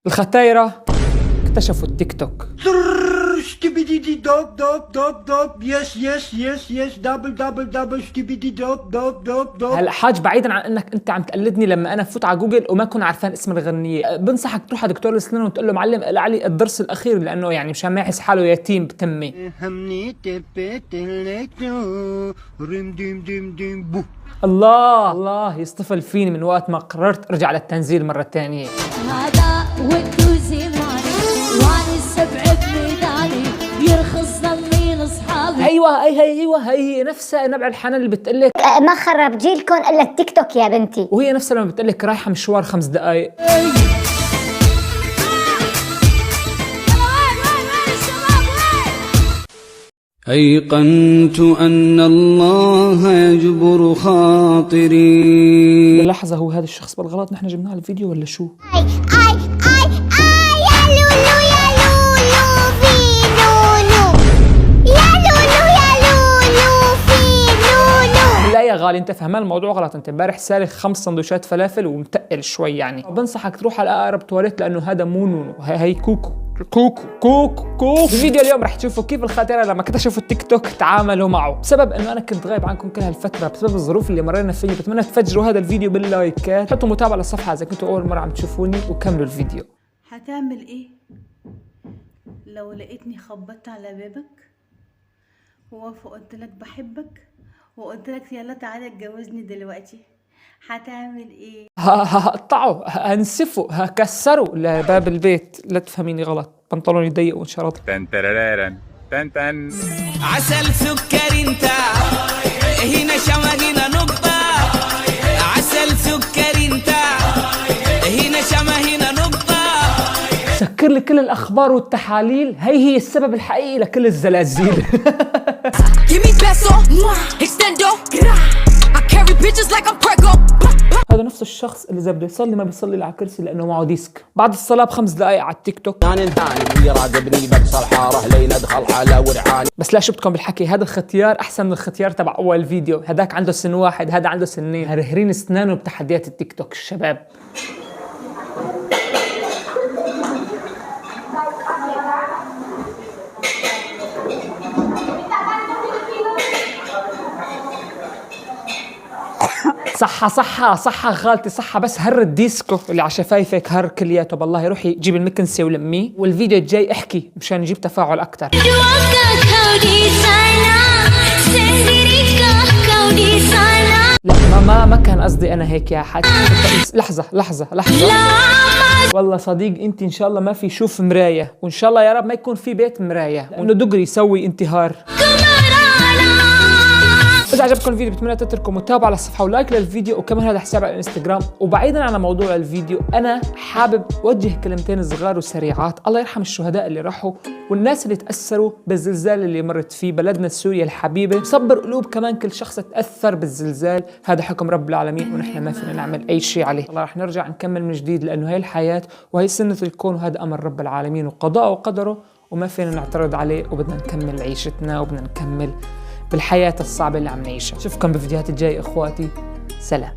الختايرة اكتشفوا التيك توك. هلا حاج، بعيدا عن انك انت عم تقلدني لما انا فوت على جوجل وما اكون عارفان اسم الغنية، بنصحك تروح على دكتور الاسنان وتقول له معلم اقلع لي الضرس الاخير، لانه يعني مشان ما يحس حاله يتيم بتمي. الله الله يصطفل فيني من وقت ما قررت ارجع للتنزيل مرة تانية. هذا ودو زماني واني السبع بميداني يرخص ظني لاصحابي. ايوه هي نفسها نبع الحنان اللي بتقلك ما خرب جيلكم الا التيك توك يا بنتي، وهي نفسها لما بتقلك رايحة مشوار 5 دقايق. أيقنت أن الله يجبر خاطري. لحظة، هو هذا الشخص بالغلط نحن جبناه على الفيديو ولا شو؟ اي يا لولو يا لولو في لولو يا لولو يا لولو في لولو. لا يا غالي، انت فهمان الموضوع غلط. انت امبارح سالخ 5 سندوتشات فلافل ومتقل شوي يعني. بنصحك تروح على اقرب تواليت لانه هذا مو نونو، هي كوكو. الفيديو اليوم رح تشوفوا كيف الخاترة لما اكتشفوا التيك توك تعاملوا معه، بسبب انه انا كنت غايب عنكم كل هالفترة بسبب الظروف اللي مرينا فيها. بتمنى تفجروا هذا الفيديو باللايكات، حطوا متابعة للصفحة اذا كنتوا اول مرة عم تشوفوني، وكملوا الفيديو. هتعمل ايه لو لقيتني خبطت على بابك وقلت لك بحبك وقلت لك يلا تعالى اتجوزني دلوقتي؟ هتعمل ايه؟ هقطعه، هنسفه، هكسره لباب البيت. لا تفهميني غلط، بنطلوني ضيق وانشرط. تن ترارارن تن تن. عسل سكر انت هنا شمع هنا نقطة. عسل سكر انت هنا شمع هنا نقطة. سكر لي كل الاخبار والتحاليل، هي السبب الحقيقي لكل الزلازل. هذا نفس الشخص اللي اذا بده يصلي ما بيصلي على كرسي لانه معه ديسك. بعد الصلاه ب5 دقائق على التيك توك. يراقبني بكسر حاره لين ادخل على ورعاني. بس لا شبتكم بالحكي، هذا الختيار احسن من الختيار تبع اول فيديو. هذاك عنده سن واحد، هذا عنده سنين. هرهرين اسنانه بتحديات التيك توك الشباب. صحة خالتي صحة، بس هر الديسكو اللي على شفايفك هر كلياته. بالله روحي جيب المكنسة ولميه، والفيديو الجاي احكي مشان نجيب تفاعل اكتر. لا ما كان قصدي انا هيك يا حاج. لحظة والله صديق انت ان شاء الله ما في شوف مراية، وان شاء الله يا رب ما يكون في بيت مراية، وانه دغري يسوي انتهار. إذا عجبكم الفيديو بتمنى تتركوا متابعة للصفحة ولايك للفيديو، وكمان هذا حسابي على الانستغرام. وبعيدا عن موضوع الفيديو، أنا حابب وجه كلمتين صغار وسريعات. الله يرحم الشهداء اللي راحوا والناس اللي تأثروا بالزلزال اللي مرت فيه بلدنا سوريا الحبيبة. صبر قلوب كمان كل شخص تأثر بالزلزال، هذا حكم رب العالمين ونحن ما فينا نعمل أي شيء عليه. الله رح نرجع نكمل من جديد، لأنه هي الحياة وهي سنة الكون، وهذا أمر رب العالمين وقضاء وقدره، وما فينا نعترض عليه، وبدنا نكمل عيشتنا وبدنا نكمل بالحياة الصعبة اللي عم نعيشها. اشوفكم بالفيديوهات الجاية اخواتي، سلام.